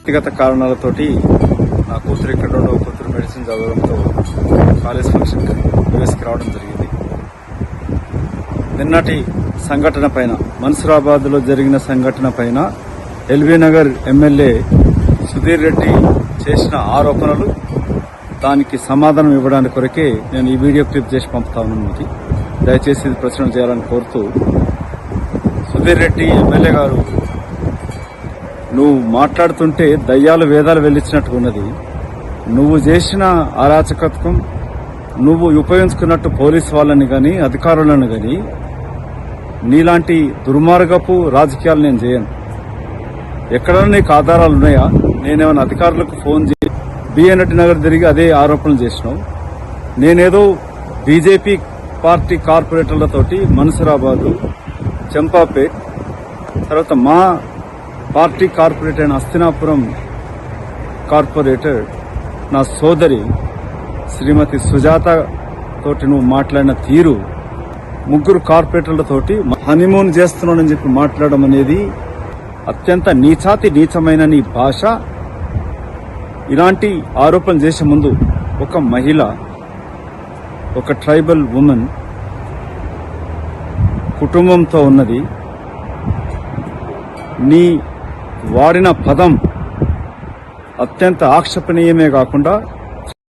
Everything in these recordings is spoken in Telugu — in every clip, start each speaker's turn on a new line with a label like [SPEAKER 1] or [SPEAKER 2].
[SPEAKER 1] వ్యక్తిగత కారణాలతోటి నా కూతురు ఇక్కడ కూతురు మెడిసిన్ చదవడంతో కాలేజ్ ఫంక్షన్ యూఎస్కి రావడం జరిగింది. నిన్నటి సంఘటన పైన, మన్సూరాబాద్ లో జరిగిన సంఘటన పైన ఎల్బీ నగర్ ఎమ్మెల్యే సుధీర్ రెడ్డి చేసిన ఆరోపణలు, దానికి సమాధానం ఇవ్వడానికి కొరకే నేను ఈ వీడియో క్లిప్ చేసి పంపుతా ఉన్నాను. మీకు దయచేసి ఇది ప్రచురణ చేయాలని కోరుతూ, సుధీర్ రెడ్డి ఎమ్మెల్యే గారు, నువ్వు మాట్లాడుతుంటే దయ్యాలు వేదాలు వెళ్లిచ్చినట్టు ఉన్నది. నువ్వు చేసిన అరాచకత్వం, నువ్వు ఉపయోగించుకున్నట్టు పోలీసు వాళ్ళని గాని అధికారులను గాని, నీలాంటి దుర్మార్గపు రాజకీయాలు నేను చేయను. ఎక్కడైనా నీకు ఆధారాలు ఉన్నాయా? నేనేమైనా అధికారులకు ఫోన్ చేసి బిఎన్రెడ్డి నగర్ తిరిగి అదే ఆరోపణలు చేసినావు. నేనేదో బీజేపీ పార్టీ కార్పొరేటర్లతోటి మన్సూరాబాదు, చంపాపేట్, తర్వాత మా పార్టీ కార్పొరేటర్ అయిన హస్తినాపురం కార్పొరేటర్ నా సోదరి శ్రీమతి సుజాత తోటి నువ్వు మాట్లాడిన తీరు, ముగ్గురు కార్పొరేటర్లతోటి హనీమూన్ చేస్తున్నానని చెప్పి మాట్లాడడం అనేది అత్యంత నీచమైన నీ భాష. ఇలాంటి ఆరోపణలు చేసే ముందు ఒక మహిళ, ఒక ట్రైబల్ ఉమెన్ కుటుంబంతో ఉన్నది. నీ వాడిన పదం అత్యంత ఆక్షేపణీయమే కాకుండా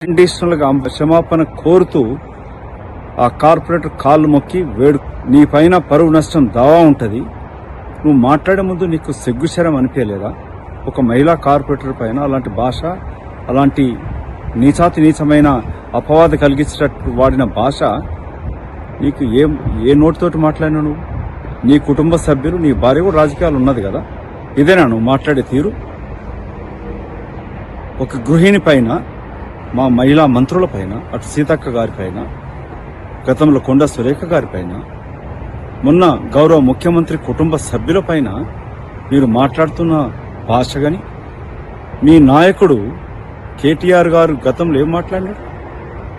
[SPEAKER 1] కండిషనల్ గా క్షమాపణ కోరుతూ ఆ కార్పొరేటర్ కాళ్ళు మొక్కి నీ పైన పరువు నష్టం దావా ఉంటది. నువ్వు మాట్లాడే ముందు నీకు సిగ్గుశరం అనిపించలేదా? ఒక మహిళా కార్పొరేటర్ పైన అలాంటి భాష, అలాంటి నీచమైన అపవాద కలిగించేటట్టు వాడిన భాష నీకు ఏ నోటితోటి మాట్లాడినా? నువ్వు, నీ కుటుంబ సభ్యులు, నీ భార్య కూడా రాజకీయాలు ఉన్నది కదా, ఇదేనా నువ్వు మాట్లాడే తీరు? ఒక గృహిణి పైన, మా మహిళా మంత్రుల పైన, అటు సీతక్క గారి పైన, గతంలో కొండ సురేఖ గారి పైన, మొన్న గౌరవ ముఖ్యమంత్రి కుటుంబ సభ్యుల పైన మీరు మాట్లాడుతున్న భాష గాని, మీ నాయకుడు కేటీఆర్ గారు గతంలో ఏం మాట్లాడినాడు?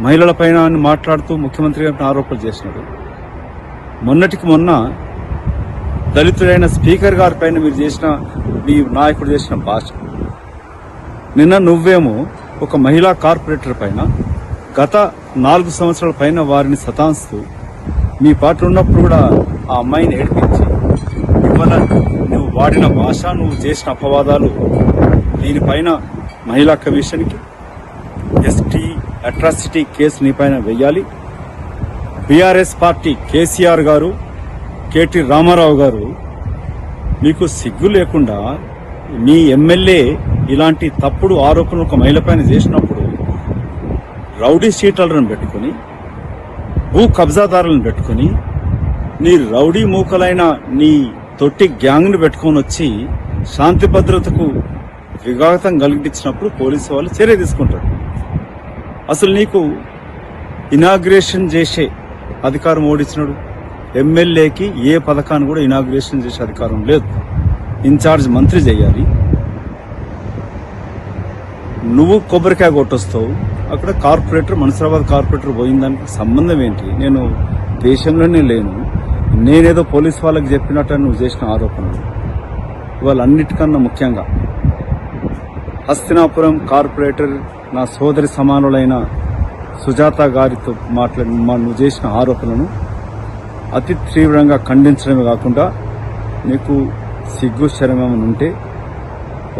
[SPEAKER 1] మహిళల పైన మాట్లాడుతూ ముఖ్యమంత్రి గారిని ఆరోపణలు చేసినాడు. మొన్నటికి మొన్న దళితుడైన స్పీకర్ గారి పైన మీరు చేసిన, మీ నాయకుడు చేసిన భాష. నిన్న నువ్వేమో ఒక మహిళా కార్పొరేటర్ పైన గత 4 సంవత్సరాల పైన వారిని సతాంస్తూ, మీ పార్టీ ఉన్నప్పుడు కూడా ఆ అమ్మాయిని ఏడిపించి, ఇవాళ నువ్వు వాడిన భాష, నువ్వు చేసిన అపవాదాలు, దీనిపైన మహిళా కమిషన్కి ఎస్టీ అట్రాసిటీ కేసు నీ పైన వెయ్యాలి. బీఆర్ఎస్ పార్టీ కేసీఆర్ గారు, కేటీ రామారావు గారు, మీకు సిగ్గు లేకుండా మీ ఎమ్మెల్యే ఇలాంటి తప్పుడు ఆరోపణలు ఒక మహిళ పైన చేసినప్పుడు రౌడీ షీటర్లను పెట్టుకుని, భూ కబ్జాదారులను పెట్టుకుని, నీ రౌడీ మూకలైన నీ తొట్టి గ్యాంగ్ను పెట్టుకొని వచ్చి శాంతి భద్రతకు విఘాతం కలిగించినప్పుడు పోలీసు వాళ్ళు చర్య తీసుకుంటారు. అసలు నీకు ఇనాగ్రేషన్ చేసే అధికారం ఓడించినాడు. ఎమ్మెల్యేకి ఏ పథకాన్ని కూడా ఇనాగ్రేషన్ చేసే అధికారం లేదు. ఇన్ఛార్జ్ మంత్రి చేయాలి. నువ్వు కొబ్బరికాయ కొట్టొస్తావు. అక్కడ కార్పొరేటర్, మన్సూరాబాద్ కార్పొరేటర్ పోయిన దానికి సంబంధం ఏంటి? నేను దేశంలోనే లేను. నేనేదో పోలీసు వాళ్ళకి చెప్పినట్టు నువ్వు చేసిన ఆరోపణలు. వాళ్ళన్నిటికన్నా ముఖ్యంగా హస్తినాపురం కార్పొరేటర్ నా సోదరి సమానులైన సుజాత గారితో నువ్వు చేసిన ఆరోపణలను అతి తీవ్రంగా ఖండించడమే కాకుండా, నీకు సిగ్గు శరమం ఉంటే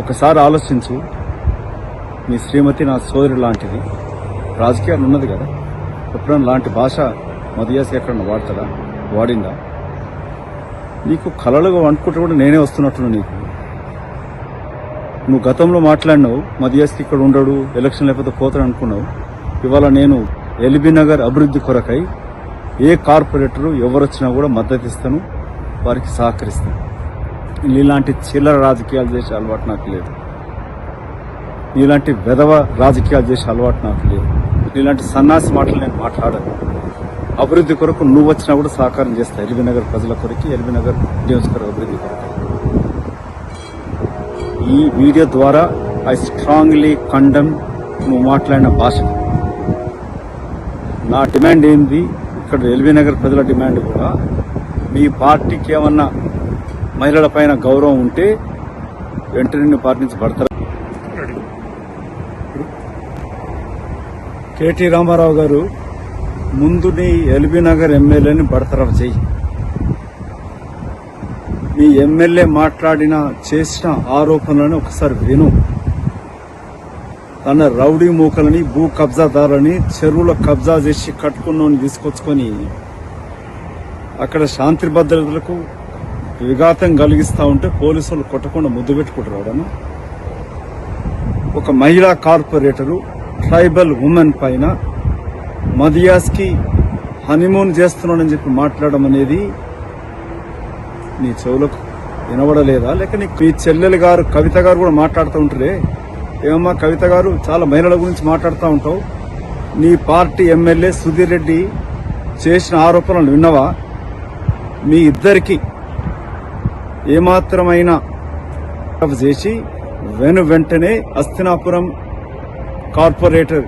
[SPEAKER 1] ఒకసారి ఆలోచించు. మీ శ్రీమతి నా సోదరి లాంటిది, రాజకీయాలు ఉన్నది కదా, ఎప్పుడైనా లాంటి భాష మధ్యాసి ఎక్కడన్నా వాడతాడా? వాడిందా? నీకు కలలుగా అనుకుంటే కూడా నేనే వస్తున్నట్టున్నా. నువ్వు గతంలో మాట్లాడినావు, మధ్యాసి ఇక్కడ ఉండడు, ఎలక్షన్ లేకపోతే పోతాడు అనుకున్నావు. ఇవాళ నేను ఎల్బీ నగర్ అభివృద్ధి కొరకై ఏ కార్పొరేటరు ఎవరొచ్చినా కూడా మద్దతు ఇస్తాను, వారికి సహకరిస్తాను. నీలాంటి చిల్లర రాజకీయాలు చేసే అలవాటు నాకు లేదు. నీలాంటి వెధవ రాజకీయాలు చేసే అలవాటు నాకు లేదు. నీలాంటి సన్నాసి మాటలు నేను మాట్లాడను. అభివృద్ధి కొరకు నువ్వు వచ్చినా కూడా సహకారం చేస్తా. ఎల్బీ నగర్ ప్రజల కొరకు, ఎల్బీ నగర్ నియోజకవర్గ అభివృద్ధి కొరకు. ఈ వీడియో ద్వారా ఐ స్ట్రాంగ్లీ కండెమ్ నువ్వు మాట్లాడిన భాష. నా డిమాండ్ ఏంది? ఇక్కడ ఎల్బీ నగర్ ప్రజల డిమాండ్ కూడా, మీ పార్టీకి ఏమన్నా మహిళల పైన గౌరవం ఉంటే వెంటనే పార్టీ నుంచి పడతారు. కేటీ రామారావు గారు, ముందు నీ ఎల్బీ నగర్ ఎమ్మెల్యేని బడతరఫ్ చేయి. మీ ఎమ్మెల్యే చేసిన ఆరోపణలను ఒకసారి విను. తన రౌడీ మూకలని, భూ కబ్జాదారులని, చెరువుల కబ్జా చేసి కట్టుకున్నోని తీసుకొచ్చుకొని అక్కడ శాంతి భద్రతలకు విఘాతం కలిగిస్తా ఉంటే పోలీసులు కొట్టకుండా ముద్దు పెట్టుకుంటున్నాడన్న. ఒక మహిళా కార్పొరేటరు ట్రైబల్ ఉమెన్ పైన మదియాస్కి హనీమూన్ చేస్తున్నాడని చెప్పి మాట్లాడడం అనేది నీ చెవులకు వినబడలేదా? లేక నీకు మీ చెల్లెలు గారు కవిత గారు కూడా మాట్లాడుతూ ఉంటారే, ఏమమ్మా కవిత గారు, చాలా మహిళల గురించి మాట్లాడుతూ ఉంటావు. నీ పార్టీ ఎమ్మెల్యే సుధీర్ రెడ్డి చేసిన ఆరోపణలు విన్నవా? మీ ఇద్దరికి ఏమాత్రమైన చేసి వెంటనే హస్తినాపురం కార్పొరేటర్